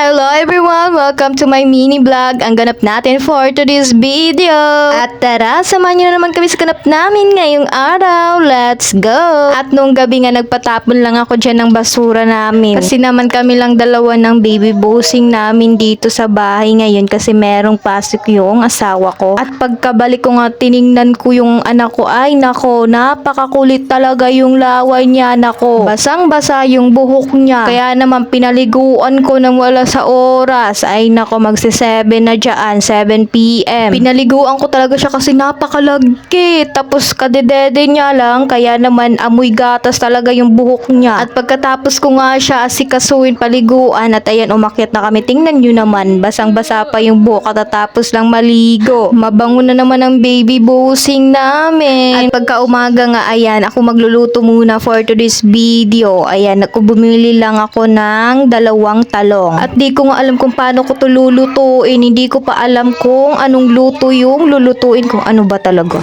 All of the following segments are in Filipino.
Hello everyone! Welcome to my mini vlog. Ang ganap natin for today's video. At tara, samahan nyo na naman kami sa ganap namin ngayong araw. Let's go! At nung gabi nga nagpatapon lang ako dyan ng basura namin. Kasi naman kami lang dalawa ng baby bossing namin dito sa bahay ngayon kasi merong pasok yung asawa ko. At pagkabalik ko nga tiningnan ko yung anak ko, ay nako, napakakulit talaga yung laway niya, nako. Basang-basa yung buhok niya. Kaya naman pinaliguan ko nang wala sa oras. Ay nako, magsi-7 na dyan, 7 p.m. Pinaliguan ko talaga siya kasi napakalagkit. Tapos kadedede niya lang, kaya naman amoy gatas talaga yung buhok niya. At pagkatapos ko nga siya asikasuhin paliguan, at ayan, umakyat na kami. Tingnan nyo naman, basang-basa pa yung buhok katatapos lang maligo. Mabango na naman ang baby bossing namin. At pagka umaga nga, ayan, ako magluluto muna for today's video. Ayan, ako bumili lang ako ng 2 talong. At di ko nga alam kung paano ko to lulutuin. Hindi ko pa alam kung anong luto yung lulutuin, kung ano ba talaga.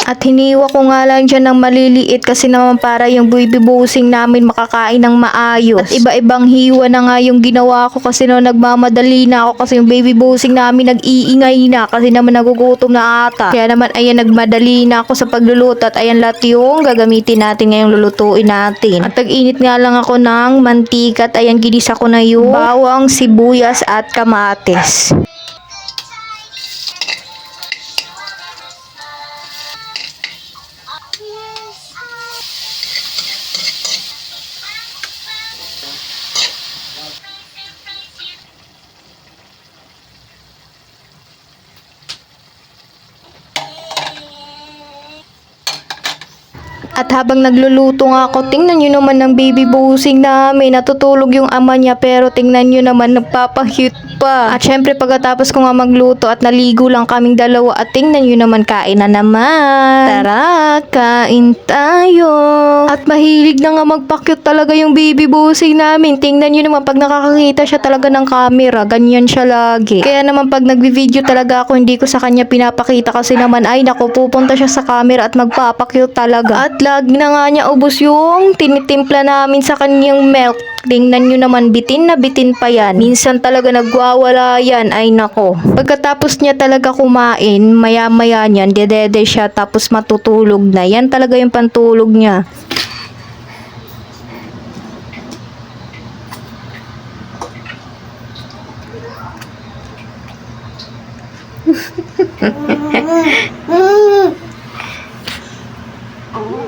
At hiniwa ko nga lang dyan ng maliliit kasi naman para yung baby bossing namin makakain ng maayos. At iba-ibang hiwa na nga yung ginawa ko kasi no, nagmamadali na ako kasi yung baby bossing namin nag-iingay na kasi naman nagugutom na ata. Kaya naman ayan, nagmadali na ako sa pagluluto at ayan lahat yung gagamitin natin ngayong lulutuin natin. At tag-init nga lang ako ng mantika at ayan, ginisa ko na yung bawang, sibuyas at kamatis. At habang nagluluto nga ako, tingnan nyo naman ng baby bossing namin. Natutulog yung ama niya pero tingnan nyo naman, nagpapahute pa. At syempre pagkatapos ko nga magluto at naligo lang kaming dalawa at tingnan nyo naman, kain na naman. Tara, kain tayo. At mahilig na nga magpa-cute talaga yung baby bossing namin. Tingnan nyo naman, pag nakakakita siya talaga ng camera, ganyan siya lagi. Kaya naman pag nagvi-video talaga ako, hindi ko sa kanya pinapakita kasi naman, ay naku, pupunta siya sa camera at magpapa-cute talaga. At lagi na nga niya ubos yung tinitimpla namin sa kanyang milk. Tingnan nyo naman, bitin na bitin pa yan. Minsan talaga nagwawala yan, ay nako. Pagkatapos niya talaga kumain, maya-maya niyan, dedede siya tapos matutulog na. Yan talaga yung pantulog niya.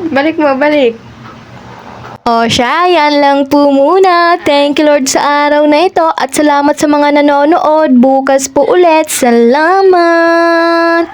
Balik mo, balik. O siya, yan lang po muna. Thank you Lord sa araw na ito at salamat sa mga nanonood. Bukas po ulit. Salamat!